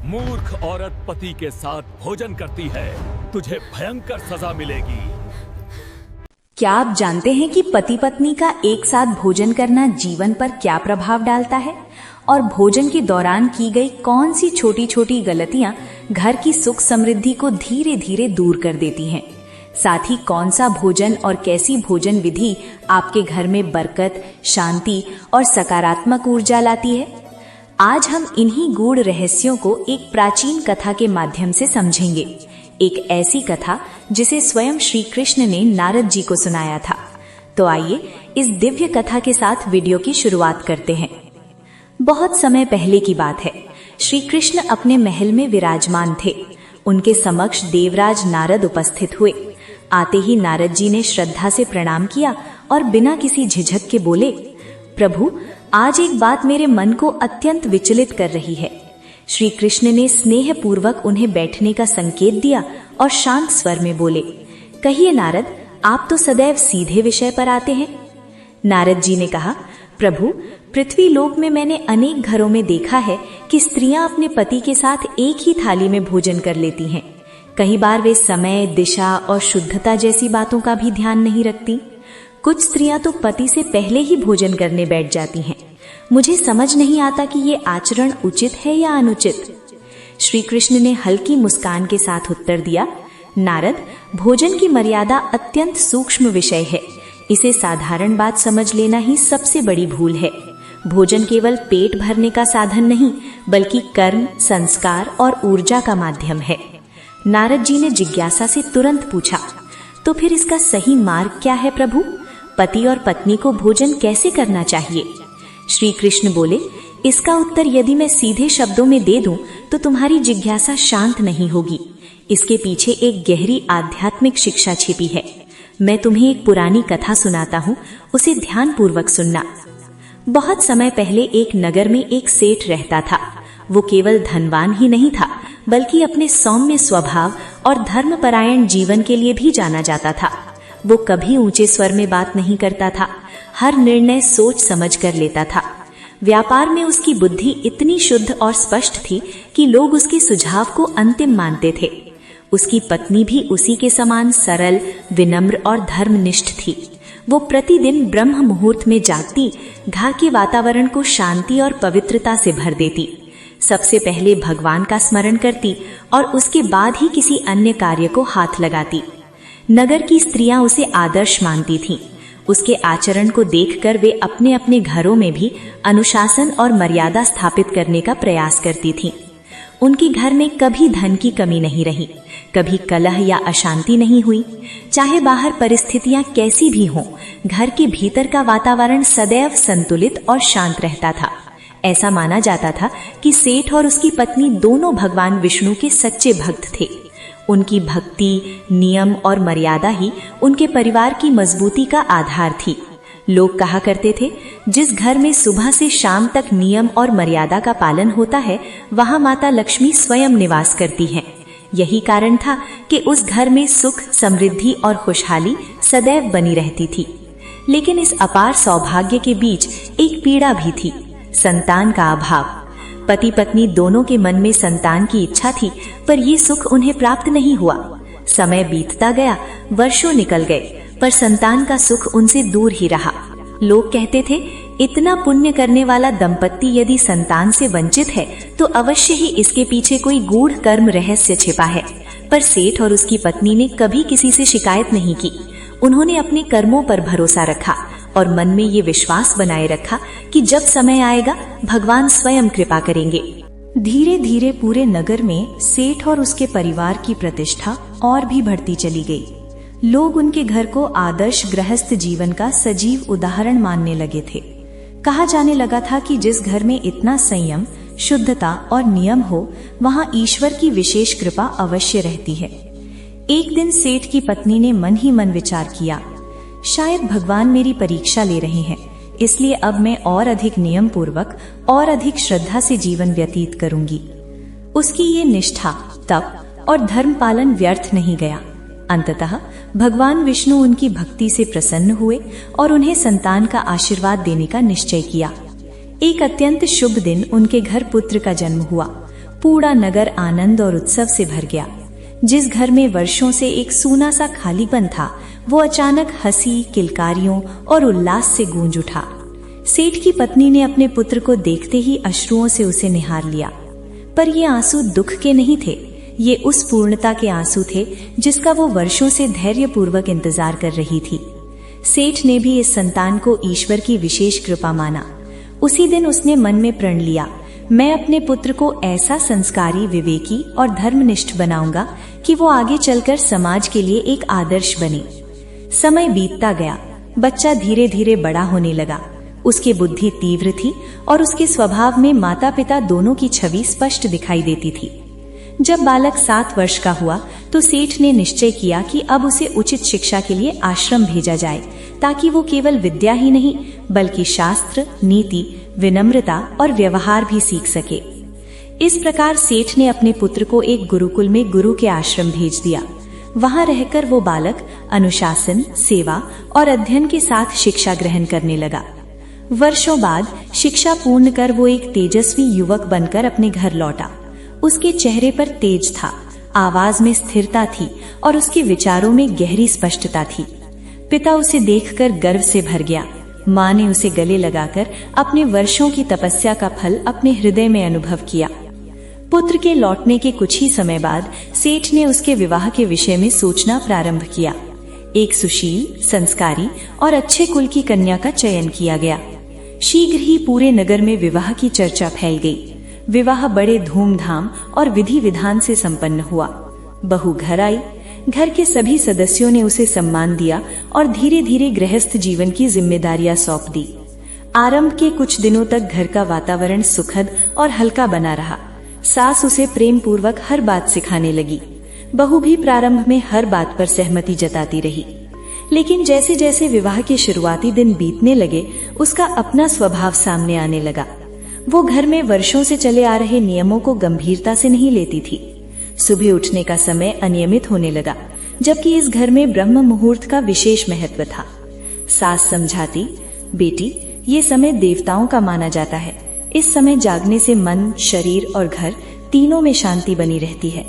मूर्ख औरत पति के साथ भोजन करती है, तुझे भयंकर सजा मिलेगी। क्या आप जानते हैं कि पति पत्नी का एक साथ भोजन करना जीवन पर क्या प्रभाव डालता है और भोजन के दौरान की गई कौन सी छोटी छोटी गलतियां घर की सुख समृद्धि को धीरे धीरे दूर कर देती हैं। साथ ही कौन सा भोजन और कैसी भोजन विधि आपके घर में बरकत, शांति और सकारात्मक ऊर्जा लाती है। आज हम इन्हीं गूढ़ रहस्यों को एक प्राचीन कथा के माध्यम से समझेंगे। एक ऐसी कथा जिसे स्वयं श्री कृष्ण ने नारद जी को सुनाया था। तो आइए इस दिव्य कथा के साथ वीडियो की शुरुआत करते हैं। बहुत समय पहले की बात है। श्री कृष्ण अपने महल में विराजमान थे। उनके समक्ष देवराज नारद उपस्थित हुए। आते ही नारद जी ने श्रद्धा से प्रणाम किया और बिना किसी झिझक के बोले, प्रभु, आज एक बात मेरे मन को अत्यंत विचलित कर रही है। श्री कृष्ण ने स्नेह पूर्वक उन्हें बैठने का संकेत दिया और शांत स्वर में बोले, कहिए नारद, आप तो सदैव सीधे विषय पर आते हैं। नारद जी ने कहा, प्रभु, पृथ्वी लोक में मैंने अनेक घरों में देखा है कि स्त्रियां अपने पति के साथ एक ही थाली में भोजन कर लेती हैं। कई बार वे समय, दिशा और शुद्धता जैसी बातों का भी ध्यान नहीं रखती। कुछ स्त्रियां तो पति से पहले ही भोजन करने बैठ जाती हैं। मुझे समझ नहीं आता कि ये आचरण उचित है या अनुचित। श्री कृष्ण ने हल्की मुस्कान के साथ उत्तर दिया, नारद, भोजन की मर्यादा अत्यंत सूक्ष्म विषय है। इसे साधारण बात समझ लेना ही सबसे बड़ी भूल है। भोजन केवल पेट भरने का साधन नहीं, बल्कि कर्म, संस्कार और ऊर्जा का माध्यम है। नारद जी ने जिज्ञासा से तुरंत पूछा, तो फिर इसका सही मार्ग क्या है प्रभु? पति और पत्नी को भोजन कैसे करना चाहिए? श्री कृष्ण बोले, इसका उत्तर यदि मैं सीधे शब्दों में दे दूं तो तुम्हारी जिज्ञासा शांत नहीं होगी। इसके पीछे एक गहरी आध्यात्मिक शिक्षा छिपी है। मैं तुम्हें एक पुरानी कथा सुनाता हूँ, उसे ध्यान पूर्वक सुनना। बहुत समय पहले एक नगर में एक सेठ रहता था। वो केवल धनवान ही नहीं था, बल्कि अपने सौम्य स्वभाव और धर्मपरायण जीवन के लिए भी जाना जाता था। वो कभी ऊंचे स्वर में बात नहीं करता था, हर निर्णय सोच समझ कर लेता था। व्यापार में उसकी बुद्धि इतनी शुद्ध और स्पष्ट थी कि लोग उसके सुझाव को अंतिम मानते थे। उसकी पत्नी भी उसी के समान सरल, विनम्र और धर्मनिष्ठ थी। वो प्रतिदिन ब्रह्म मुहूर्त में जागती, घर के वातावरण को शांति और पवित्रता से भर देती। सबसे पहले भगवान का स्मरण करती और उसके बाद ही किसी अन्य कार्य को हाथ लगाती। नगर की स्त्रियां उसे आदर्श मानती थीं। उसके आचरण को देखकर वे अपने अपने घरों में भी अनुशासन और मर्यादा स्थापित करने का प्रयास करती थीं। उनके घर में कभी धन की कमी नहीं रही, कभी कलह या अशांति नहीं हुई। चाहे बाहर परिस्थितियां कैसी भी हों, घर के भीतर का वातावरण सदैव संतुलित और शांत रहता था। ऐसा माना जाता था कि सेठ और उसकी पत्नी दोनों भगवान विष्णु के सच्चे भक्त थे। उनकी भक्ति, नियम और मर्यादा ही उनके परिवार की मजबूती का आधार थी। लोग कहा करते थे, जिस घर में सुबह से शाम तक नियम और मर्यादा का पालन होता है, वहां माता लक्ष्मी स्वयं निवास करती हैं। यही कारण था कि उस घर में सुख, समृद्धि और खुशहाली सदैव बनी रहती थी। लेकिन इस अपार सौभाग्य के बीच एक पीड़ा भी थी, संतान का अभाव। पति पत्नी दोनों के मन में संतान की इच्छा थी, पर ये सुख उन्हें प्राप्त नहीं हुआ। समय बीतता गया, वर्षों निकल गए, पर संतान का सुख उनसे दूर ही रहा। लोग कहते थे, इतना पुण्य करने वाला दंपत्ति यदि संतान से वंचित है तो अवश्य ही इसके पीछे कोई गूढ़ कर्म रहस्य छिपा है। पर सेठ और उसकी पत्नी ने कभी किसी से शिकायत नहीं की। उन्होंने अपने कर्मों पर भरोसा रखा और मन में ये विश्वास बनाए रखा कि जब समय आएगा भगवान स्वयं कृपा करेंगे। धीरे धीरे पूरे नगर में सेठ और उसके परिवार की प्रतिष्ठा और भी बढ़ती चली गई। लोग उनके घर को आदर्श गृहस्थ जीवन का सजीव उदाहरण मानने लगे थे। कहा जाने लगा था कि जिस घर में इतना संयम, शुद्धता और नियम हो, वहां ईश्वर की विशेष कृपा अवश्य रहती है। एक दिन सेठ की पत्नी ने मन ही मन विचार किया, शायद भगवान मेरी परीक्षा ले रहे हैं, इसलिए अब मैं और अधिक नियम पूर्वक और अधिक श्रद्धा से जीवन व्यतीत करूंगी। उसकी ये निष्ठा, तप और धर्म पालन व्यर्थ नहीं गया। अंततः भगवान विष्णु उनकी भक्ति से प्रसन्न हुए और उन्हें संतान का आशीर्वाद देने का निश्चय किया। एक अत्यंत शुभ दिन उनके घर पुत्र का जन्म हुआ। पूरा नगर आनंद और उत्सव से भर गया। जिस घर में वर्षों से एक सूना सा खालीपन था, वो अचानक हंसी, किलकारियों और उल्लास से गूंज उठा। सेठ की पत्नी ने अपने पुत्र को देखते ही अश्रुओं से उसे निहार लिया, पर ये आंसू दुख के नहीं थे, ये उस पूर्णता के आंसू थे जिसका वो वर्षों से धैर्यपूर्वक इंतजार कर रही थी। सेठ ने भी इस संतान को ईश्वर की विशेष कृपा माना। उसी दिन उसने मन में प्रण लिया, मैं अपने पुत्र को ऐसा संस्कारी, विवेकी और धर्मनिष्ठ बनाऊंगा कि वो आगे चलकर समाज के लिए एक आदर्श बने। समय बीतता गया, बच्चा धीरे धीरे बड़ा होने लगा। उसकी बुद्धि तीव्र थी और उसके स्वभाव में माता पिता दोनों की छवि स्पष्ट दिखाई देती थी। जब बालक 7 वर्ष का हुआ तो सेठ ने निश्चय किया कि अब उसे उचित शिक्षा के लिए आश्रम भेजा जाए, ताकि वो केवल विद्या ही नहीं बल्कि शास्त्र, नीति, विनम्रता और व्यवहार भी सीख सके। इस प्रकार सेठ ने अपने पुत्र को एक गुरुकुल में गुरु के आश्रम भेज दिया। वहां रहकर वो बालक अनुशासन, सेवा और अध्ययन के साथ शिक्षा ग्रहण करने लगा। वर्षों बाद शिक्षा पूर्ण कर वो एक तेजस्वी युवक बनकर अपने घर लौटा। उसके चेहरे पर तेज था, आवाज में स्थिरता थी और उसके विचारों में गहरी स्पष्टता थी। पिता उसे देखकर गर्व से भर गया। माँ ने उसे गले लगाकर अपने वर्षों की तपस्या का फल अपने हृदय में अनुभव किया। पुत्र के लौटने के कुछ ही समय बाद सेठ ने उसके विवाह के विषय में सोचना प्रारंभ किया। एक सुशील, संस्कारी और अच्छे कुल की कन्या का चयन किया गया। शीघ्र ही पूरे नगर में विवाह की चर्चा फैल गई। विवाह बड़े धूमधाम और विधि विधान से संपन्न हुआ। बहू घर आई। घर के सभी सदस्यों ने उसे सम्मान दिया और धीरे धीरे गृहस्थ जीवन की जिम्मेदारियां सौंप दी। आरंभ के कुछ दिनों तक घर का वातावरण सुखद और हल्का बना रहा। सास उसे प्रेम पूर्वक हर बात सिखाने लगी। बहू भी प्रारंभ में हर बात पर सहमति जताती रही, लेकिन जैसे जैसे विवाह के शुरुआती दिन बीतने लगे, उसका अपना स्वभाव सामने आने लगा। वो घर में वर्षों से चले आ रहे नियमों को गंभीरता से नहीं लेती थी। सुबह उठने का समय अनियमित होने लगा, जबकि इस घर में ब्रह्म मुहूर्त का विशेष महत्व था। सास समझाती, बेटी, ये समय देवताओं का माना जाता है। इस समय जागने से मन, शरीर और घर तीनों में शांति बनी रहती है।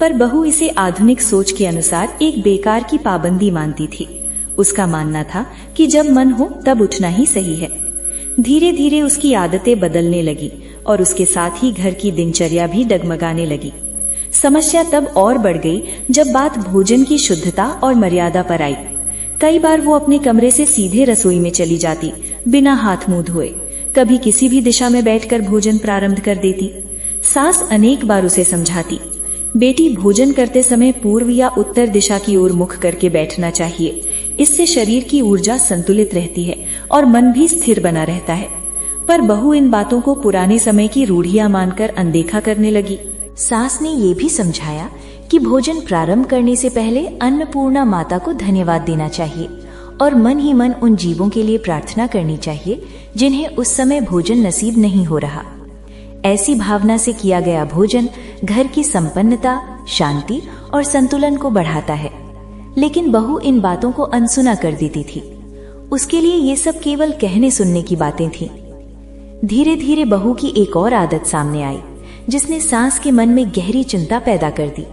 पर बहू इसे आधुनिक सोच के अनुसार एक बेकार की पाबंदी मानती थी। उसका मानना था कि जब मन हो तब उठना ही सही है। धीरे धीरे उसकी आदतें बदलने लगी और उसके साथ ही घर की दिनचर्या भी डगमगाने लगी। समस्या तब और बढ़ गई जब बात भोजन की शुद्धता और मर्यादा पर आई। कई बार वो अपने कमरे से सीधे रसोई में चली जाती, बिना हाथ मुंह धोए। कभी किसी भी दिशा में बैठकर भोजन प्रारंभ कर देती। सास अनेक बार उसे समझाती, बेटी, भोजन करते समय पूर्व या उत्तर दिशा की ओर मुख करके बैठना चाहिए। इससे शरीर की ऊर्जा संतुलित रहती है और मन भी स्थिर बना रहता है। पर बहू इन बातों को पुराने समय की रूढ़ियां मानकर अनदेखा करने लगी। सास ने ये भी समझाया कि भोजन प्रारंभ करने से पहले अन्नपूर्णा माता को धन्यवाद देना चाहिए और मन ही मन उन जीवों के लिए प्रार्थना करनी चाहिए जिन्हें उस समय भोजन नसीब नहीं हो रहा। ऐसी भावना से किया गया भोजन घर की संपन्नता, शांति और संतुलन को बढ़ाता है। लेकिन बहू इन बातों को अनसुना कर देती थी। उसके लिए ये सब केवल कहने सुनने की बातें थीं। धीरे धीरे बहू की एक और आदत सामने आई, जिसने सास के मन में गहरी चिंता पैदा कर दी।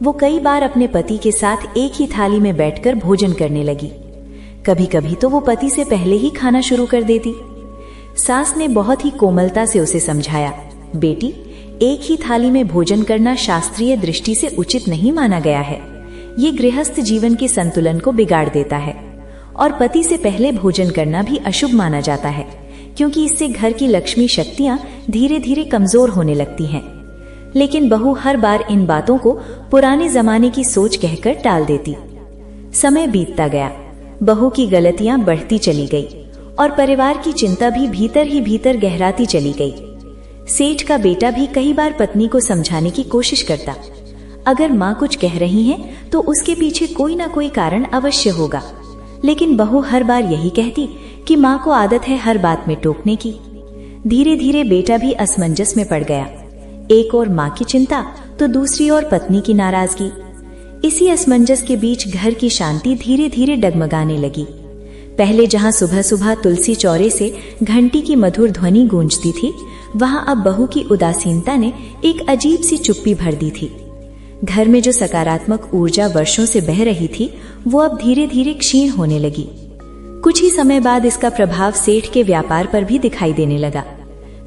वो कई बार अपने पति के साथ एक ही थाली में बैठकर भोजन करने लगी। कभी कभी तो वो पति से पहले ही खाना शुरू कर देती। सास ने बहुत ही कोमलता से उसे समझाया, बेटी, एक ही थाली में भोजन करना शास्त्रीय दृष्टि से उचित नहीं माना गया है। ये गृहस्थ जीवन के संतुलन को बिगाड़ देता है और पति से पहले भोजन करना भी अशुभ माना जाता है, क्योंकि इससे घर की लक्ष्मी शक्तियां धीरे धीरे कमजोर होने लगती हैं। लेकिन बहू हर बार इन बातों को पुराने जमाने की सोच कहकर टाल देती। समय बीतता गया, बहू की गलतियां बढ़ती चली गई और परिवार की चिंता भी भीतर ही भीतर गहराती चली गई। सेठ का बेटा भी कई बार पत्नी को समझाने की कोशिश करता। अगर माँ कुछ कह रही हैं, तो उसके पीछे कोई ना कोई कारण अवश्य होगा। लेकिन बहू हर बार यही कहती कि माँ को आदत है हर बात में टोकने की। धीरे धीरे बेटा भी असमंजस में पड़ गया। एक और माँ की चिंता तो दूसरी ओर पत्नी की नाराजगी। इसी असमंजस के बीच घर की शांति धीरे धीरे डगमगाने लगी। पहले जहां सुबह सुबह तुलसी चौरे से घंटी की मधुर ध्वनि गूंजती थी, वहां अब बहू की उदासीनता ने एक अजीब सी चुप्पी भर दी थी। घर में जो सकारात्मक ऊर्जा वर्षों से बह रही थी, वो अब धीरे धीरे क्षीण होने लगी। कुछ ही समय बाद इसका प्रभाव सेठ के व्यापार पर भी दिखाई देने लगा।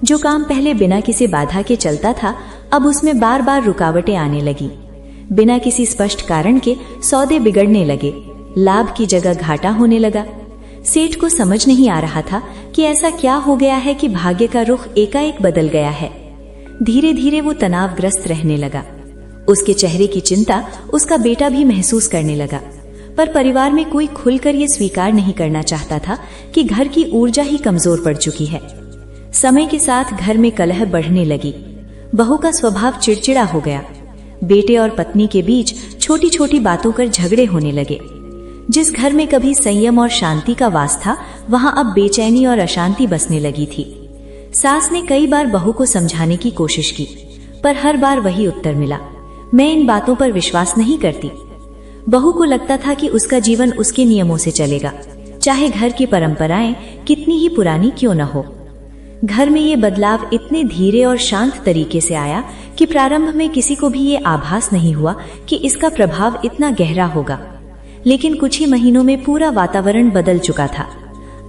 जो काम पहले बिना किसी बाधा के चलता था, अब उसमें बार बार रुकावटें आने लगी। बिना किसी स्पष्ट कारण के सौदे बिगड़ने लगे, लाभ की जगह घाटा होने लगा। सेठ को समझ नहीं आ रहा था कि ऐसा क्या हो गया है कि भाग्य का रुख एकाएक बदल गया है। धीरे धीरे वो तनावग्रस्त रहने लगा। उसके चेहरे की चिंता उसका बेटा भी महसूस करने लगा, पर परिवार में कोई खुलकर ये स्वीकार नहीं करना चाहता था कि घर की ऊर्जा ही कमजोर पड़ चुकी है। समय के साथ घर में कलह बढ़ने लगी। बहू का स्वभाव चिड़चिड़ा हो गया। बेटे और पत्नी के बीच छोटी छोटी बातों पर झगड़े होने लगे। जिस घर में कभी संयम और शांति का वास था, वहां अब बेचैनी और अशांति बसने लगी थी। सास ने कई बार बहू को समझाने की कोशिश की, पर हर बार वही उत्तर मिला, मैं इन बातों पर विश्वास नहीं करती। बहू को लगता था कि उसका जीवन उसके नियमों से चलेगा, चाहे घर की परंपराएं कितनी ही पुरानी क्यों न हो। घर में ये बदलाव इतने धीरे और शांत तरीके से आया कि प्रारंभ में किसी को भी ये आभास नहीं हुआ कि इसका प्रभाव इतना गहरा होगा। लेकिन कुछ ही महीनों में पूरा वातावरण बदल चुका था।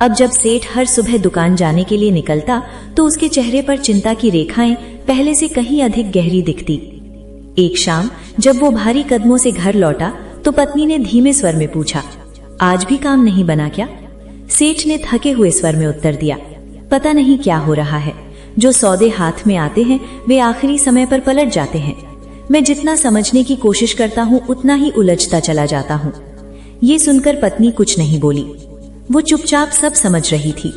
अब जब सेठ हर सुबह दुकान जाने के लिए निकलता, तो उसके चेहरे पर चिंता की रेखाएं पहले से कहीं अधिक गहरी दिखती। एक शाम जब वो भारी कदमों से घर लौटा, तो पत्नी ने धीमे स्वर में पूछा, आज भी काम नहीं बना क्या? सेठ ने थके हुए स्वर में उत्तर दिया, पता नहीं क्या हो रहा है। जो सौदे हाथ में आते हैं, वे आखिरी समय पर पलट जाते हैं। मैं जितना समझने की कोशिश करता हूँ, उतना ही उलझता चला जाता हूँ। ये सुनकर पत्नी कुछ नहीं बोली। वो चुपचाप सब समझ रही थी,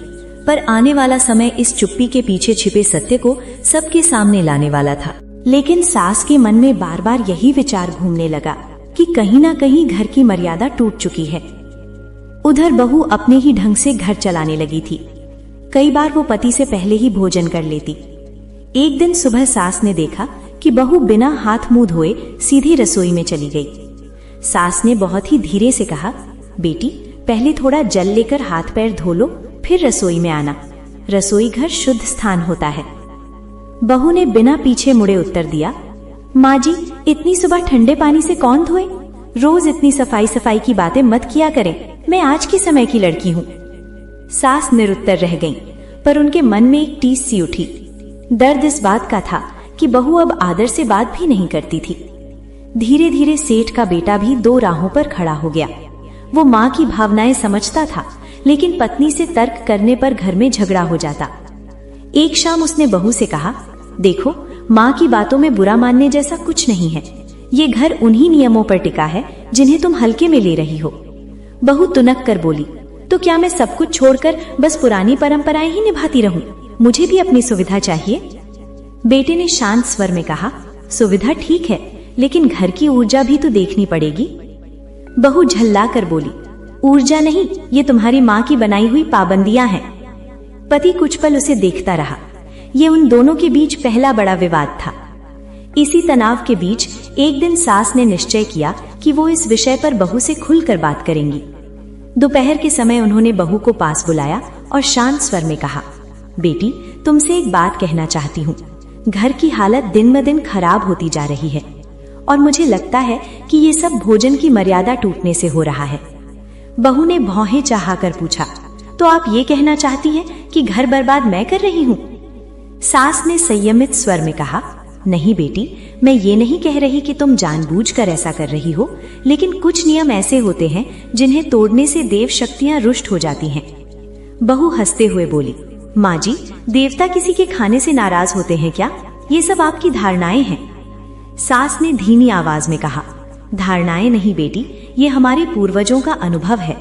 पर आने वाला समय इस चुप्पी के पीछे छिपे सत्य को सबके सामने लाने वाला था। लेकिन सास के मन में बार बार यही विचार घूमने लगा कि कहीं ना कहीं घर की मर्यादा टूट चुकी है। उधर बहू अपने ही ढंग से घर चलाने लगी थी। कई बार वो पति से पहले ही भोजन कर लेती। एक दिन सुबह सास ने देखा कि बहू बिना हाथ मुंह धोए सीधी रसोई में चली गई। सास ने बहुत ही धीरे से कहा, बेटी पहले थोड़ा जल लेकर हाथ पैर धो लो, फिर रसोई में आना। रसोई घर शुद्ध स्थान होता है। बहू ने बिना पीछे मुड़े उत्तर दिया, माँ जी इतनी सुबह ठंडे पानी से कौन धोए? रोज इतनी सफाई सफाई की बातें मत किया करें, मैं आज के समय की लड़की हूँ। सास निरुत्तर रह गईं, पर उनके मन में एक टीस सी उठी। दर्द इस बात का था कि बहू अब आदर से बात भी नहीं करती थी। धीरे धीरे सेठ का बेटा भी दो राहों पर खड़ा हो गया। वो माँ की भावनाएं समझता था, लेकिन पत्नी से तर्क करने पर घर में झगड़ा हो जाता। एक शाम उसने बहू से कहा, देखो माँ की बातों में बुरा मानने जैसा कुछ नहीं है। ये घर उन्हीं नियमों पर टिका है जिन्हें तुम हल्के में ले रही हो। बहू तुनक कर बोली, तो क्या मैं सब कुछ छोड़कर बस पुरानी परंपराएं ही निभाती रहूं? मुझे भी अपनी सुविधा चाहिए। बेटे ने शांत स्वर में कहा, सुविधा ठीक है, लेकिन घर की ऊर्जा भी तो देखनी पड़ेगी। बहू झल्ला कर बोली, ऊर्जा नहीं, ये तुम्हारी माँ की बनाई हुई पाबंदियां हैं। पति कुछ पल उसे देखता रहा। ये उन दोनों के बीच पहला बड़ा विवाद था। इसी तनाव के बीच एक दिन सास ने निश्चय किया कि वो इस विषय पर बहू से खुलकर बात करेंगी। दोपहर के समय उन्होंने बहू को पास बुलाया और शांत स्वर में कहा, बेटी तुमसे एक बात कहना चाहती हूँ। घर की हालत दिन ब दिन खराब होती जा रही है और मुझे लगता है कि ये सब भोजन की मर्यादा टूटने से हो रहा है। बहू ने भौहें चाहकर पूछा, तो आप ये कहना चाहती हैं कि घर बर्बाद मैं कर रही हूँ? सास ने संयमित स्वर में कहा, नहीं बेटी, मैं ये नहीं कह रही कि तुम जानबूझकर ऐसा कर रही हो, लेकिन कुछ नियम ऐसे होते हैं जिन्हें तोड़ने से देव शक्तियां रुष्ट हो जाती हैं। बहू हंसते हुए बोली, माँ जी देवता किसी के खाने से नाराज होते हैं क्या? ये सब आपकी धारणाएं हैं। सास ने धीमी आवाज में कहा, धारणाएं नहीं बेटी, ये हमारे पूर्वजों का अनुभव है।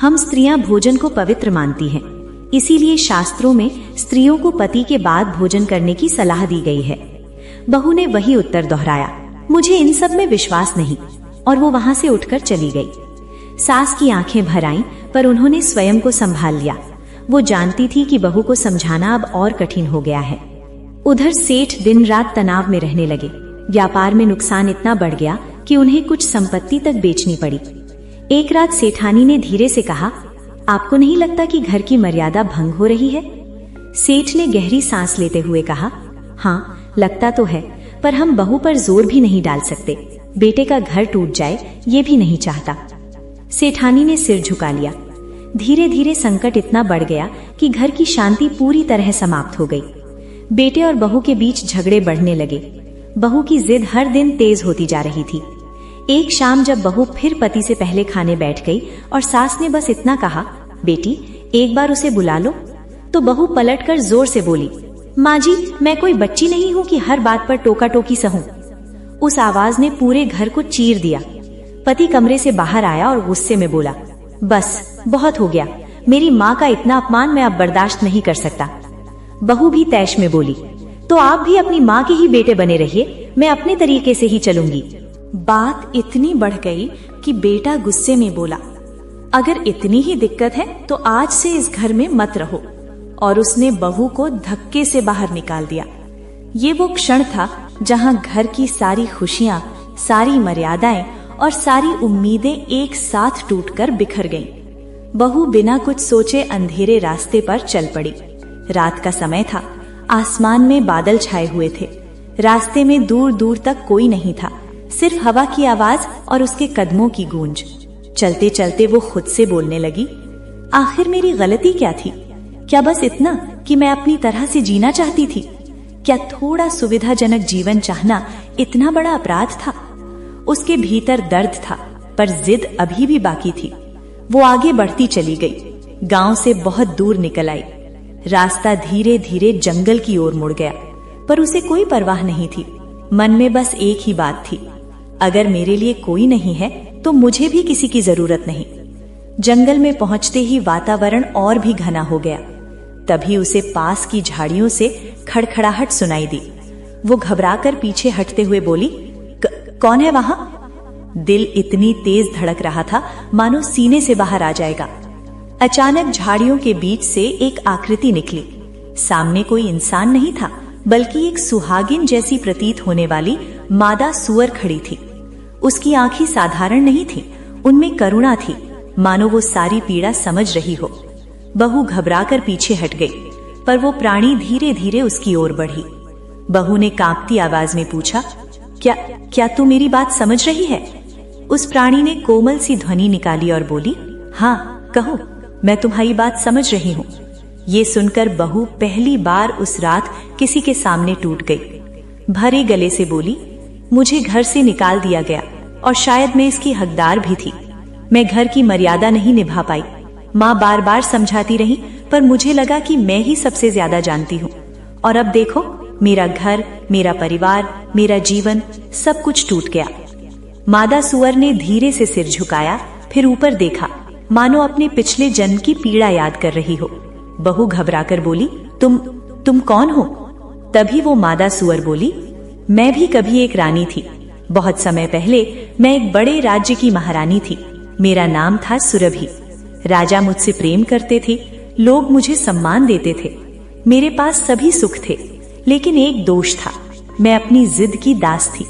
हम स्त्रियां भोजन को पवित्र मानती हैं, इसीलिए शास्त्रों में स्त्रियों को पति के बाद भोजन करने की सलाह दी गई है। बहू ने वही उत्तर दोहराया, मुझे इन सब में विश्वास नहीं, और वो वहां से उठकर चली गई। सास की आंखें भर आईं, पर उन्होंने स्वयं को संभाल लिया। वो जानती थी कि बहू को समझाना अब और कठिन हो गया है। उधर सेठ दिन रात तनाव में रहने लगे। व्यापार में नुकसान इतना बढ़ गया कि उन्हें कुछ संपत्ति तक बेचनी पड़ी। एक रात सेठानी ने धीरे से कहा, आपको नहीं लगता कि घर की मर्यादा भंग हो रही है? सेठ ने गहरी सांस लेते हुए कहा, हाँ लगता तो है, पर हम बहू पर जोर भी नहीं डाल सकते। बेटे का घर टूट जाए ये भी नहीं चाहता। सेठानी ने सिर झुका लिया। धीरे धीरे संकट इतना बढ़ गया कि घर की शांति पूरी तरह समाप्त हो गई। बेटे और बहू के बीच झगड़े बढ़ने लगे। बहू की जिद हर दिन तेज होती जा रही थी। एक शाम जब बहू फिर पति से पहले खाने बैठ गई और सास ने बस इतना कहा, बेटी एक बार उसे बुला लो, तो बहू पलटकर जोर से बोली, माँ जी मैं कोई बच्ची नहीं हूँ कि हर बात पर टोका टोकी सहूं। उस आवाज ने पूरे घर को चीर दिया। पति कमरे से बाहर आया और गुस्से में बोला, बस बहुत हो गया, मेरी माँ का इतना अपमान मैं अब बर्दाश्त नहीं कर सकता। बहू भी तैश में बोली, तो आप भी अपनी माँ के ही बेटे बने रहिए, मैं अपने तरीके से ही चलूंगी। बात इतनी बढ़ गई कि बेटा गुस्से में बोला, अगर इतनी ही दिक्कत है तो आज से इस घर में मत रहो, और उसने बहू को धक्के से बाहर निकाल दिया। ये वो क्षण था जहां घर की सारी खुशियां, सारी मर्यादाएं और सारी उम्मीदें एक साथ टूटकर बिखर गईं। बहू बिना कुछ सोचे अंधेरे रास्ते पर चल पड़ी। रात का समय था, आसमान में बादल छाए हुए थे। रास्ते में दूर दूर तक कोई नहीं था, सिर्फ हवा की आवाज और उसके कदमों की गूंज। चलते चलते वो खुद से बोलने लगी, आखिर मेरी गलती क्या थी? क्या बस इतना कि मैं अपनी तरह से जीना चाहती थी? क्या थोड़ा सुविधाजनक जीवन चाहना इतना बड़ा अपराध था? उसके भीतर दर्द था, पर जिद अभी भी बाकी थी। वो आगे बढ़ती चली गई, गांव से बहुत दूर निकल आई। रास्ता धीरे धीरे जंगल की ओर मुड़ गया, पर उसे कोई परवाह नहीं थी। मन में बस एक ही बात थी, अगर मेरे लिए कोई नहीं है तो मुझे भी किसी की जरूरत नहीं। जंगल में पहुंचते ही वातावरण और भी घना हो गया। तभी उसे पास की झाड़ियों से खड़खड़ाहट सुनाई दी। वो घबराकर पीछे हटते हुए बोली, कौन है वहां? दिल इतनी तेज धड़क रहा था मानो सीने से बाहर आ जाएगा। अचानक झाड़ियों के बीच से एक आकृति निकली। सामने कोई इंसान नहीं था, बल्कि एक सुहागिन जैसी प्रतीत होने वाली मादा सूअर खड़ी थी। उसकी आंखें साधारण नहीं थी, उनमें करुणा थी, मानो वो सारी पीड़ा समझ रही हो। बहू घबराकर पीछे हट गई, पर वो प्राणी धीरे धीरे उसकी ओर बढ़ी। बहू ने कांपती आवाज में पूछा, क्या तू मेरी बात समझ रही है? उस प्राणी ने कोमल सी ध्वनि निकाली और बोली, हाँ कहो, मैं तुम्हारी बात समझ रही हूँ। ये सुनकर बहू पहली बार उस रात किसी के सामने टूट गई। भरे गले से बोली, मुझे घर से निकाल दिया गया और शायद मैं इसकी हकदार भी थी। मैं घर की मर्यादा नहीं निभा पाई। माँ बार बार समझाती रही, पर मुझे लगा कि मैं ही सबसे ज्यादा जानती हूँ। और अब देखो, मेरा घर, मेरा परिवार, मेरा जीवन, सब कुछ टूट गया। मादा सुअर ने धीरे से सिर झुकाया, फिर ऊपर देखा, मानो अपने पिछले जन्म की पीड़ा याद कर रही हो। बहू घबराकर बोली, तुम कौन हो? तभी वो मादा सुअर बोली, मैं भी कभी एक रानी थी। बहुत समय पहले मैं एक बड़े राज्य की महारानी थी। मेरा नाम था सुरभि। राजा मुझसे प्रेम करते थे, लोग मुझे सम्मान देते थे, मेरे पास सभी सुख थे। लेकिन एक दोष था, मैं अपनी जिद की दास थी।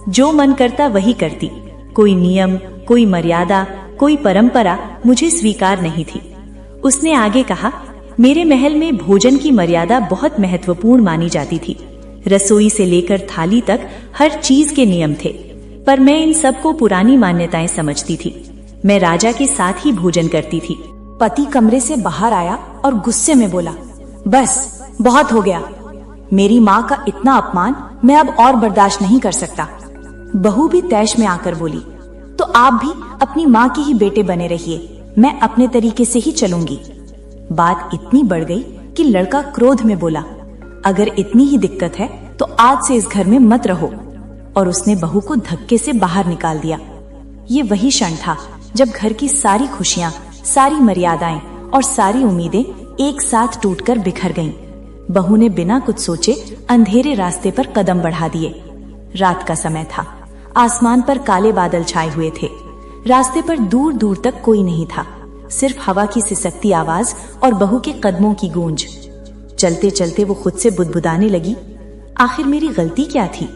जो मन करता वही करती। कोई नियम, कोई मर्यादा, कोई परंपरा मुझे स्वीकार नहीं थी। उसने आगे कहा, मेरे महल में भोजन की मर्यादा बहुत महत्वपूर्ण मानी जाती थी। रसोई से लेकर थाली तक हर चीज के नियम थे, पर मैं इन सबको पुरानी मान्यताएं समझती थी। मैं राजा के साथ ही भोजन करती थी। पति कमरे से बाहर आया और गुस्से में बोला, बस बहुत हो गया, मेरी माँ का इतना अपमान मैं अब और बर्दाश्त नहीं कर सकता। बहू भी तैश में आकर बोली, तो आप भी अपनी माँ के ही बेटे बने रहिए, मैं अपने तरीके से ही चलूंगी। बात इतनी बढ़ गई कि लड़का क्रोध में बोला, अगर इतनी ही दिक्कत है तो आज से इस घर में मत रहो, और उसने बहू को धक्के से बाहर निकाल दिया। ये वही क्षण था जब घर की सारी खुशियां, सारी मर्यादाएं और सारी उम्मीदें एक साथ टूटकर बिखर गईं। बहू ने बिना कुछ सोचे अंधेरे रास्ते पर कदम बढ़ा दिए। रात का समय था, आसमान पर काले बादल छाए हुए थे। रास्ते पर दूर दूर तक कोई नहीं था, सिर्फ हवा की सिसकती आवाज और बहू के कदमों की गूंज। चलते चलते वो खुद से बुदबुदाने लगी, आखिर मेरी गलती क्या थी?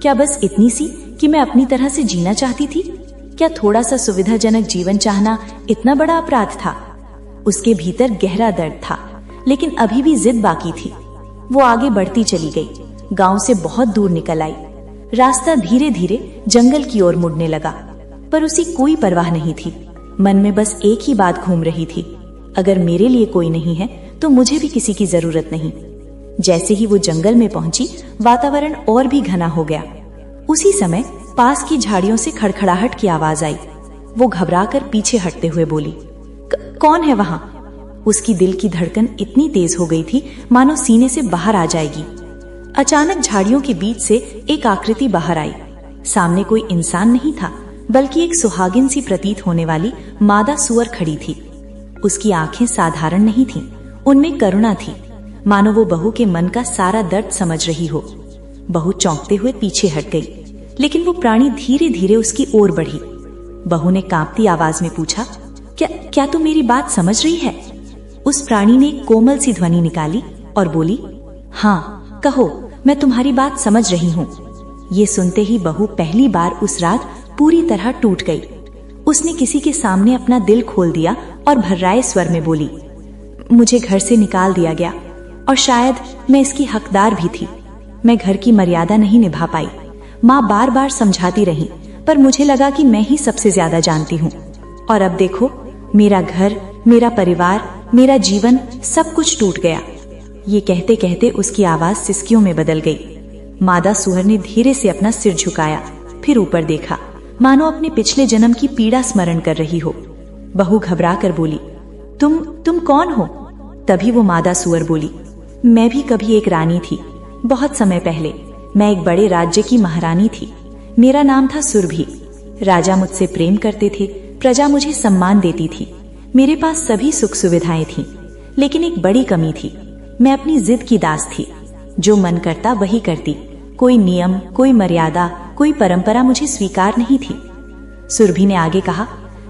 क्या बस इतनी सी कि मैं अपनी तरह से जीना चाहती थी? क्या थोड़ा सा सुविधाजनक जीवन चाहना इतना बड़ा अपराध था? उसके भीतर गहरा दर्द था, लेकिन अभी भी जिद बाकी थी। वो आगे बढ़ती चली गई, गांव से बहुत दूर निकल आई। रास्ता धीरे धीरे जंगल की ओर मुड़ने लगा, पर उसी कोई परवाह नहीं थी। मन में बस एक ही बात घूम रही थी, अगर मेरे लिए कोई नहीं है तो मुझे भी किसी की जरूरत नहीं। जैसे ही वो जंगल में पहुंची, वातावरण और भी घना हो गया। उसी समय पास की झाड़ियों से खड़खड़ाहट की आवाज आई। वो घबराकर पीछे हटते हुए बोली, कौन है वहां? उसकी दिल की धड़कन इतनी तेज हो गई थी मानो सीने से बाहर आ जाएगी। अचानक झाड़ियों के बीच से एक आकृति बाहर आई। सामने कोई इंसान नहीं था, बल्कि एक सुहागिन सी प्रतीत होने वाली मादा सूअर खड़ी थी। उसकी आंखें साधारण नहीं थीं, उनमें करुणा थी, मानो वो बहू के मन का सारा दर्द समझ रही हो। बहू चौंकते हुए पीछे हट गई, लेकिन वो प्राणी धीरे धीरे उसकी ओर बढ़ी। बहू ने कांपती आवाज में पूछा, क्या तू मेरी बात समझ रही है? उस प्राणी ने एक कोमल सी ध्वनि निकाली और बोली, हाँ कहो, मैं तुम्हारी बात समझ रही हूँ। ये सुनते ही बहू पहली बार उस रात पूरी तरह टूट गई। उसने किसी के सामने अपना दिल खोल दिया और भर्राए स्वर में बोली, मुझे घर से निकाल दिया गया और शायद मैं इसकी हकदार भी थी। मैं घर की मर्यादा नहीं निभा पाई। माँ बार बार समझाती रही, पर मुझे लगा कि मैं ही सबसे ज्यादा जानती हूँ। और अब देखो, मेरा घर, मेरा परिवार, मेरा जीवन, सब कुछ टूट गया। ये कहते कहते उसकी आवाज सिसकियों में बदल गई। मादा सूअर ने धीरे से अपना सिर झुकाया, फिर ऊपर देखा, मानो अपने पिछले जन्म की पीड़ा स्मरण कर रही हो। बहू घबरा कर बोली, तुम कौन हो? तभी वो मादा सूअर बोली, मैं भी कभी एक रानी थी, बहुत समय पहले। मैं एक बड़े राज्य की महारानी थी। मेरा नाम था सुरभि। राजा मुझसे प्रेम करते थे, प्रजा मुझे सम्मान देती थी, मेरे पास सभी सुख सुविधाएं थीं। लेकिन एक बड़ी कमी थी, मैं अपनी जिद की दास थी। जो मन करता वही करती। कोई नियम, कोई मर्यादा, कोई परंपरा मुझे स्वीकार नहीं थी। सुरभि ने आगे कहा,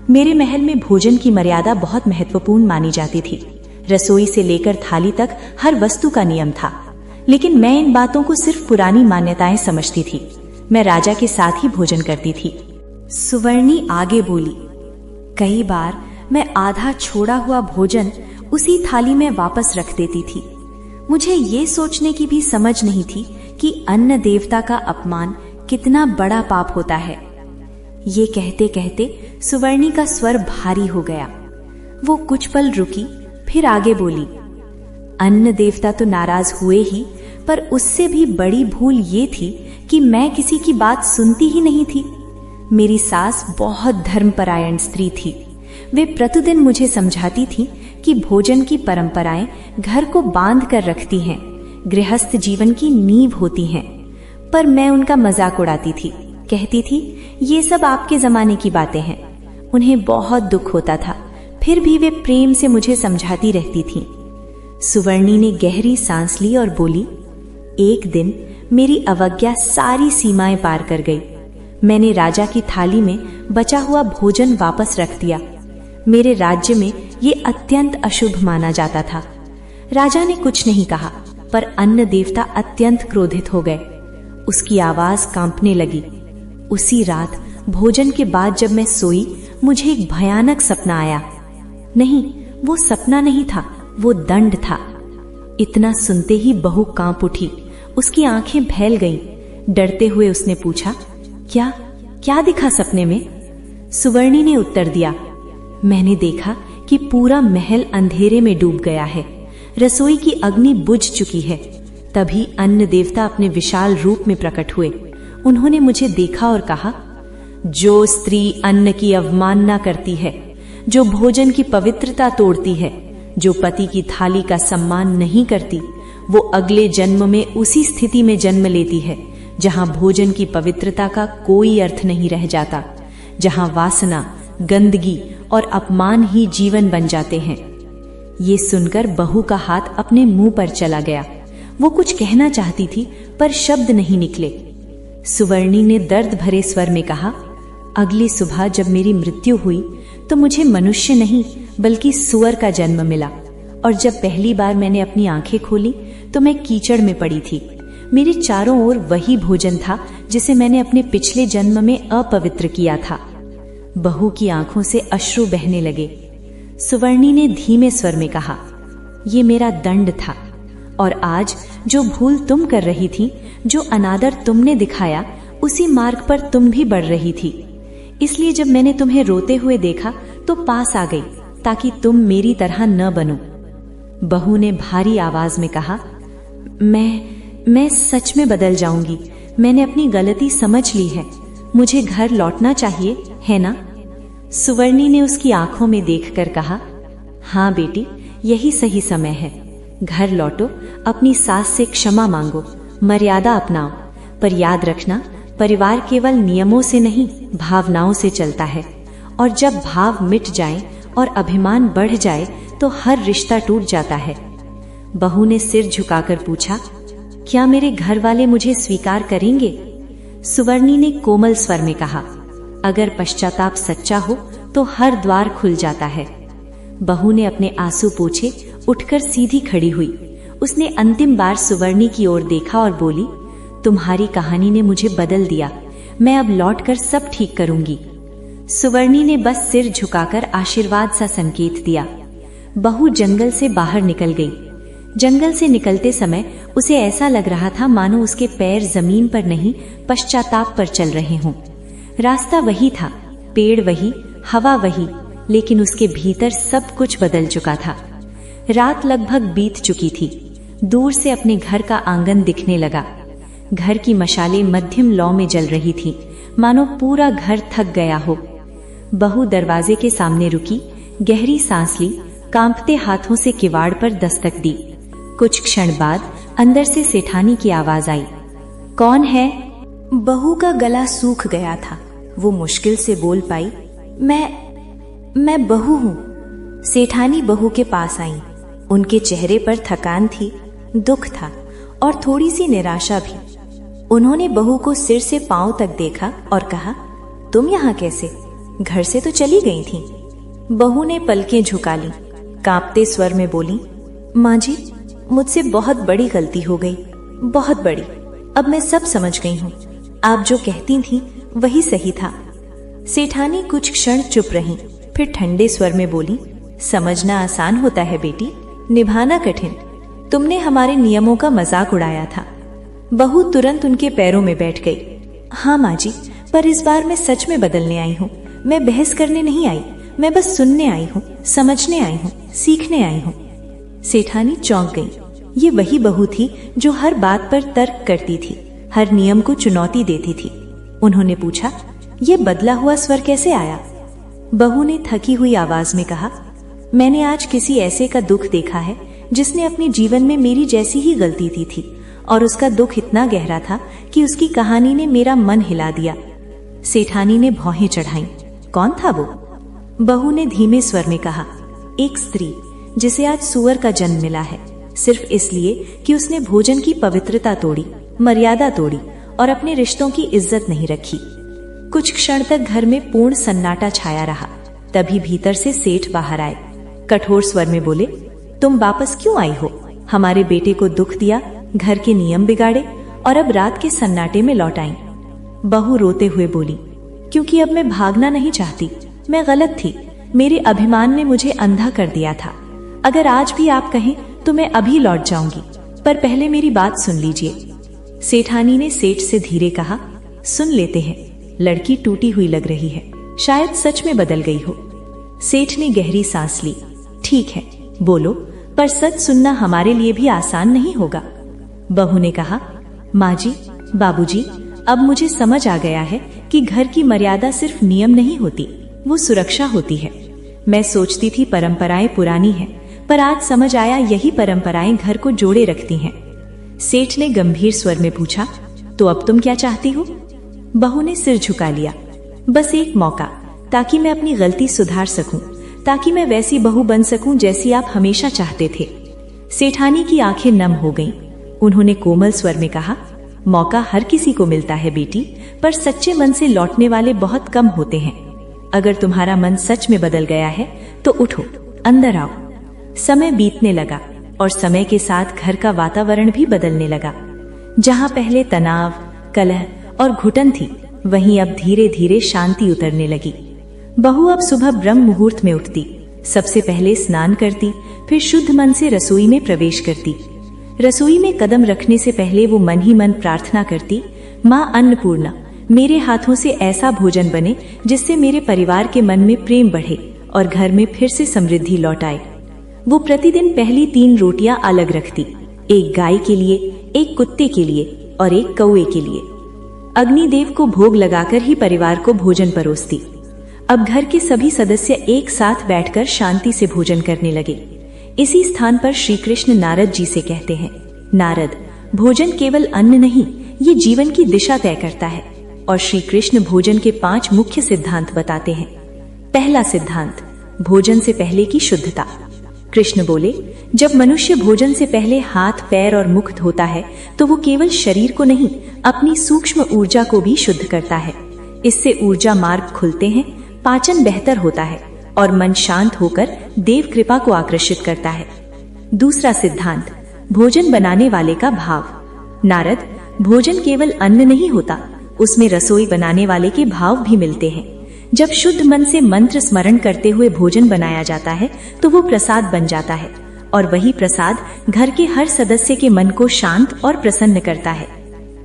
मेरे महल में भोजन की मर्यादा बहुत महत्वपूर्ण मानी जाती थी। रसोई से लेकर थाली तक हर वस्तु का नियम था। लेकिन मैं इन बातों को सिर्फ पुरानी मान्यताएं समझती थी। मैं राजा के साथ ही भोजन करती थी। सुवर्णी आगे बोली, कई बार मैं आधा छोड़ा हुआ भोजन उसी थाली में वापस रख देती थी। मुझे ये सोचने की भी समझ नहीं थी कि अन्न देवता का अपमान कितना बड़ा पाप होता है। ये कहते कहते सुवर्णी का स्वर भारी हो गया। वो कुछ पल रुकी, फिर आगे बोली, अन्न देवता तो नाराज हुए ही, पर उससे भी बड़ी भूल ये थी कि मैं किसी की बात सुनती ही नहीं थी। मेरी सास बहुत धर्मपरायण स्त्री थी। वे प्रतिदिन मुझे समझाती थी कि भोजन की परंपराएं घर को बांध कर रखती हैं, गृहस्थ जीवन की नींव होती हैं। पर मैं उनका मजाक उड़ाती थी, कहती थी ये सब आपके जमाने की बातें हैं। उन्हें बहुत दुख होता था, फिर भी वे प्रेम से मुझे समझाती रहती थीं। सुवर्णी ने गहरी सांस ली और बोली, एक दिन मेरी अवज्ञा सारी सीमाएं पार कर गई। मैंने राजा की थाली में बचा हुआ भोजन वापस रख दिया। मेरे राज्य में ये अत्यंत अशुभ माना जाता था। राजा ने कुछ नहीं कहा, पर अन्न देवता अत्यंत क्रोधित हो गए। उसकी आवाज कांपने लगी। उसी रात भोजन के बाद जब मैं सोई, मुझे एक भयानक सपना आया। नहीं, वो सपना नहीं था, वो दंड था। इतना सुनते ही बहू कांप उठी, उसकी आंखें फैल गईं। डरते हुए उसने पूछा, क्या दिखा सपने में? सुवर्णी ने उत्तर दिया, मैंने देखा कि पूरा महल अंधेरे में डूब गया है। रसोई की अग्नि बुझ चुकी है। तभी अन्न देवता अपने विशाल रूप में प्रकट हुए। उन्होंने मुझे देखा और कहा, जो स्त्री अन्न की अवमानना करती है, जो भोजन की पवित्रता तोड़ती है, जो पति की थाली का सम्मान नहीं करती, वो अगले जन्म में उसी स्थिति में जन्म लेती है जहां भोजन की पवित्रता का कोई अर्थ नहीं रह जाता, जहां वासना, गंदगी और अपमान ही जीवन बन जाते हैं। ये सुनकर बहू का हाथ अपने मुंह पर चला गया। वो कुछ कहना चाहती थी, पर शब्द नहीं निकले। सुवर्णी ने दर्द भरे स्वर में कहा, अगली सुबह जब मेरी मृत्यु हुई तो मुझे मनुष्य नहीं बल्कि सूअर का जन्म मिला। और जब पहली बार मैंने अपनी आंखें खोली तो मैं कीचड़ में पड़ी थी। मेरे चारों ओर वही भोजन था जिसे मैंने अपने पिछले जन्म में अपवित्र किया था। बहू की आंखों से अश्रु बहने लगे। सुवर्णी ने धीमे स्वर में कहा, ये मेरा दंड था, और आज जो भूल तुम कर रही थी, जो अनादर तुमने दिखाया, उसी मार्ग पर तुम भी बढ़ रही थी। इसलिए जब मैंने तुम्हें रोते हुए देखा तो पास आ गई, ताकि तुम मेरी तरह न बनो। बहू ने भारी आवाज में कहा, मैं सच में बदल जाऊंगी। मैंने अपनी गलती समझ ली है। मुझे घर लौटना चाहिए, है ना? सुवर्णी ने उसकी आंखों में देखकर कहा, हाँ बेटी, यही सही समय है। घर लौटो, अपनी सास से क्षमा मांगो, मर्यादा अपनाओ। पर याद रखना, परिवार केवल नियमों से नहीं, भावनाओं से चलता है। और जब भाव मिट जाए और अभिमान बढ़ जाए तो हर रिश्ता टूट जाता है। बहू ने सिर झुकाकर पूछा, क्या मेरे घर वाले मुझे स्वीकार करेंगे? सुवर्णी ने कोमल स्वर में कहा, अगर पश्चाताप सच्चा हो तो हर द्वार खुल जाता है। बहू ने अपने आंसू पोंछे, उठकर सीधी खड़ी हुई। उसने अंतिम बार सुवर्णी की ओर देखा और बोली, तुम्हारी कहानी ने मुझे बदल दिया। मैं अब लौटकर सब ठीक करूंगी। सुवर्णी ने बस सिर झुकाकर आशीर्वाद सा संकेत दिया। बहू जंगल से बाहर निकल गई। जंगल से निकलते समय उसे ऐसा लग रहा था मानो उसके पैर जमीन पर नहीं, पश्चाताप पर चल रहे हों। रास्ता वही था, पेड़ वही, हवा वही, लेकिन उसके भीतर सब कुछ बदल चुका था। रात लगभग बीत चुकी थी। दूर से अपने घर का आंगन दिखने लगा। घर की मशालें मध्यम लौ में जल रही थी, मानो पूरा घर थक गया हो। बहू दरवाजे के सामने रुकी, गहरी सांस ली, कांपते हाथों से किवाड़ पर दस्तक दी। कुछ क्षण बाद अंदर से सेठानी की आवाज आई, कौन है? बहू का गला सूख गया था। वो मुश्किल से बोल पाई, मैं बहू हूं। सेठानी बहू के पास आई। उनके चेहरे पर थकान थी, दुख था और थोड़ी सी निराशा भी। उन्होंने बहू को सिर से पांव तक देखा और कहा, तुम यहाँ कैसे? घर से तो चली गई थी। बहू ने पलकें झुका ली, कांपते स्वर में बोली, माँ जी, मुझसे बहुत बड़ी गलती हो गई, बहुत बड़ी। अब मैं सब समझ गई हूँ। आप जो कहती थी वही सही था। सेठानी कुछ क्षण चुप रही, फिर ठंडे स्वर में बोली, समझना आसान होता है बेटी, निभाना कठिन। तुमने हमारे नियमों का मजाक उड़ाया था। बहू तुरंत उनके पैरों में बैठ गई। हाँ माँ जी, पर इस बार मैं सच में बदलने आई हूँ। मैं बहस करने नहीं आई, मैं बस सुनने आई हूँ, समझने आई हूँ, सीखने आई हूँ। सेठानी चौंक गई। ये वही बहू थी जो हर बात पर तर्क करती थी, हर नियम को चुनौती देती थी। उन्होंने पूछा, ये बदला हुआ स्वर कैसे आया? बहू ने थकी हुई आवाज में कहा, मैंने आज किसी ऐसे का दुख देखा है जिसने अपने जीवन में मेरी जैसी ही गलती की थी, और उसका दुख इतना गहरा था कि उसकी कहानी ने मेरा मन हिला दिया। सेठानी ने भौहें चढ़ाई। कौन था वो? बहू ने धीमे स्वर में कहा, एक स्त्री जिसे आज सुअर का जन्म मिला है, सिर्फ इसलिए कि उसने भोजन की पवित्रता तोड़ी, मर्यादा तोड़ी और अपने रिश्तों की इज्जत नहीं रखी। कुछ क्षण तक घर में पूर्ण सन्नाटा छाया रहा। तभी भीतर से सेठ बाहर आए। कठोर स्वर में बोले, तुम वापस क्यों आई हो? हमारे बेटे को दुख दिया, घर के नियम बिगाड़े और अब रात के सन्नाटे में लौट आई। बहू रोते हुए बोली, क्योंकि अब मैं भागना नहीं चाहती। मैं गलत थी, मेरे अभिमान ने मुझे अंधा कर दिया था। अगर आज भी आप कहें तो मैं अभी लौट जाऊंगी, पर पहले मेरी बात सुन लीजिए। सेठानी ने सेठ से धीरे कहा, सुन लेते हैं। लड़की टूटी हुई लग रही है, शायद सच में बदल गई हो। सेठ ने गहरी सांस ली। ठीक है, बोलो, पर सच सुनना हमारे लिए भी आसान नहीं होगा। बहू ने कहा, माँ जी, बाबूजी, अब मुझे समझ आ गया है कि घर की मर्यादा सिर्फ नियम नहीं होती, वो सुरक्षा होती है। मैं सोचती थी परंपराएं पुरानी हैं, पर आज समझ आया यही परंपराएं घर को जोड़े रखती हैं। सेठ ने गंभीर स्वर में पूछा, तो अब तुम क्या चाहती हो? बहू ने सिर झुका लिया। बस एक मौका, ताकि मैं अपनी गलती सुधार सकूं, ताकि मैं वैसी बहू बन सकूं जैसी आप हमेशा चाहते थे। सेठानी की आंखें नम हो गईं। उन्होंने कोमल स्वर में कहा, मौका हर किसी को मिलता है बेटी, पर सच्चे मन से लौटने वाले बहुत कम होते हैं। अगर तुम्हारा मन सच में बदल गया है तो उठो, अंदर आओ। समय बीतने लगा और समय के साथ घर का वातावरण भी बदलने लगा। जहां पहले तनाव, कलह और घुटन थी, वहीं अब धीरे धीरे शांति उतरने लगी। बहू अब सुबह ब्रह्म मुहूर्त में उठती, सबसे पहले स्नान करती, फिर शुद्ध मन से रसोई में प्रवेश करती। रसोई में कदम रखने से पहले वो मन ही मन प्रार्थना करती, माँ अन्नपूर्णा, मेरे हाथों से ऐसा भोजन बने जिससे मेरे परिवार के मन में प्रेम बढ़े और घर में फिर से समृद्धि लौट आए। वो प्रतिदिन पहली 3 रोटियां अलग रखती, एक गाय के लिए, एक कुत्ते के लिए और एक कौवे के लिए। अग्निदेव को भोग लगाकर ही परिवार को भोजन परोसती। अब घर के सभी सदस्य एक साथ बैठकर शांति से भोजन करने लगे। इसी स्थान पर श्री कृष्ण नारद जी से कहते हैं, नारद, भोजन केवल अन्न नहीं, ये जीवन की दिशा तय करता है। और श्री कृष्ण भोजन के 5 मुख्य सिद्धांत बताते हैं। पहला सिद्धांत, भोजन से पहले की शुद्धता। कृष्ण बोले, जब मनुष्य भोजन से पहले हाथ, पैर और मुख धोता है तो वो केवल शरीर को नहीं, अपनी सूक्ष्म ऊर्जा को भी शुद्ध करता है। इससे ऊर्जा मार्ग खुलते हैं, पाचन बेहतर होता है और मन शांत होकर देव कृपा को आकर्षित करता है। दूसरा सिद्धांत, भोजन बनाने वाले का भाव। नारद, भोजन केवल अन्न नहीं होता, उसमें रसोई बनाने वाले के भाव भी मिलते हैं। जब शुद्ध मन से मंत्र स्मरण करते हुए भोजन बनाया जाता है तो वो प्रसाद बन जाता है और वही प्रसाद घर के हर सदस्य के मन को शांत और प्रसन्न करता है।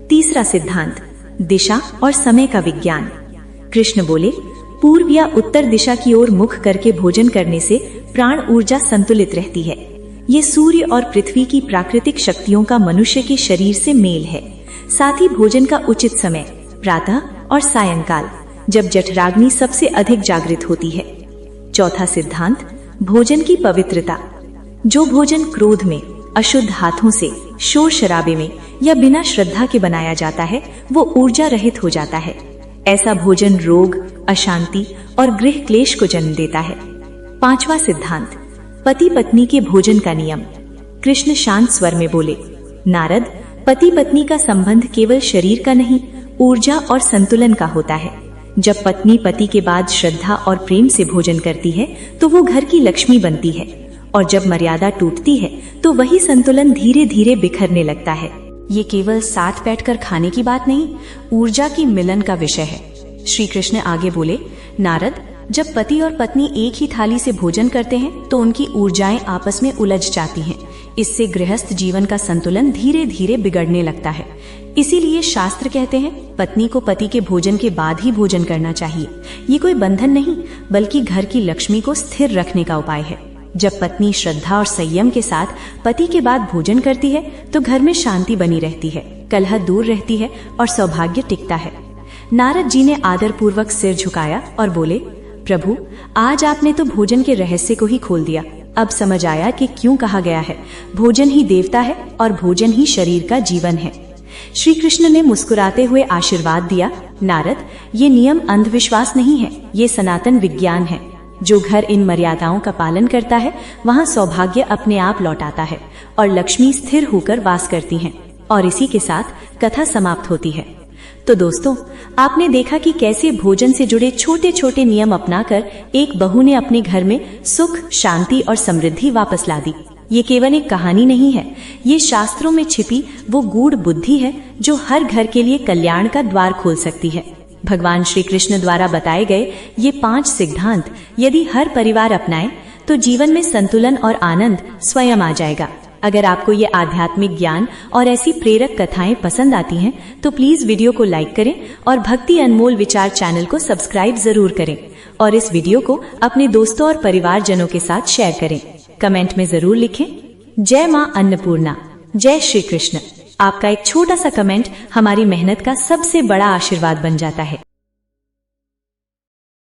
तीसरा सिद्धांत, दिशा और समय का विज्ञान। कृष्ण बोले, पूर्व या उत्तर दिशा की ओर मुख करके भोजन करने से प्राण ऊर्जा संतुलित रहती है। ये सूर्य और पृथ्वी की प्राकृतिक शक्तियों का मनुष्य के शरीर से मेल है। साथ ही भोजन का उचित समय प्रातः और सायंकाल, जब जठराग्नि सबसे अधिक जागृत होती है। चौथा सिद्धांत, भोजन की पवित्रता। जो भोजन क्रोध में, अशुद्ध हाथों से, शोर शराबे में या बिना श्रद्धा के बनाया जाता है वो ऊर्जा रहित हो जाता है। ऐसा भोजन रोग, अशांति और गृह क्लेश को जन्म देता है। पांचवा सिद्धांत, पति पत्नी के भोजन का नियम। कृष्ण शांत स्वर में बोले, नारद, पति पत्नी का संबंध केवल शरीर का नहीं, ऊर्जा और संतुलन का होता है। जब पत्नी पति के बाद श्रद्धा और प्रेम से भोजन करती है तो वो घर की लक्ष्मी बनती है और जब मर्यादा टूटती है तो वही संतुलन धीरे धीरे बिखरने लगता है। ये केवल साथ बैठकर खाने की बात नहीं, ऊर्जा की मिलन का विषय है। श्री कृष्ण आगे बोले, नारद, जब पति और पत्नी एक ही थाली से भोजन करते हैं तो उनकी ऊर्जाएं आपस में उलझ जाती हैं। इससे गृहस्थ जीवन का संतुलन धीरे धीरे बिगड़ने लगता है। इसीलिए शास्त्र कहते हैं, पत्नी को पति के भोजन के बाद ही भोजन करना चाहिए। ये कोई बंधन नहीं, बल्कि घर की लक्ष्मी को स्थिर रखने का उपाय है। जब पत्नी श्रद्धा और संयम के साथ पति के बाद भोजन करती है तो घर में शांति बनी रहती है, कलह दूर रहती है और सौभाग्य टिकता है। नारद जी ने आदर पूर्वक सिर झुकाया और बोले, प्रभु, आज आपने तो भोजन के रहस्य को ही खोल दिया। अब समझ आया कि क्यों कहा गया है, भोजन ही देवता है और भोजन ही शरीर का जीवन है। श्री कृष्ण ने मुस्कुराते हुए आशीर्वाद दिया, नारद, ये नियम अंधविश्वास नहीं है, ये सनातन विज्ञान है। जो घर इन मर्यादाओं का पालन करता है वहाँ सौभाग्य अपने आप लौट आता है और लक्ष्मी स्थिर होकर वास करती हैं। और इसी के साथ कथा समाप्त होती है। तो दोस्तों, आपने देखा कि कैसे भोजन से जुड़े छोटे छोटे नियम अपनाकर एक बहू ने अपने घर में सुख, शांति और समृद्धि वापस ला दी। ये केवल एक कहानी नहीं है, ये शास्त्रों में छिपी वो गूढ़ बुद्धि है जो हर घर के लिए कल्याण का द्वार खोल सकती है। भगवान श्री कृष्ण द्वारा बताए गए ये 5 सिद्धांत यदि हर परिवार अपनाए तो जीवन में संतुलन और आनंद स्वयं आ जाएगा। अगर आपको ये आध्यात्मिक ज्ञान और ऐसी प्रेरक कथाएं पसंद आती हैं तो प्लीज वीडियो को लाइक करें और भक्ति अनमोल विचार चैनल को सब्सक्राइब जरूर करें और इस वीडियो को अपने दोस्तों और परिवारजनों के साथ शेयर करें। कमेंट में जरूर लिखें, जय मां अन्नपूर्णा, जय श्री कृष्ण। आपका एक छोटा सा कमेंट हमारी मेहनत का सबसे बड़ा आशीर्वाद बन जाता है।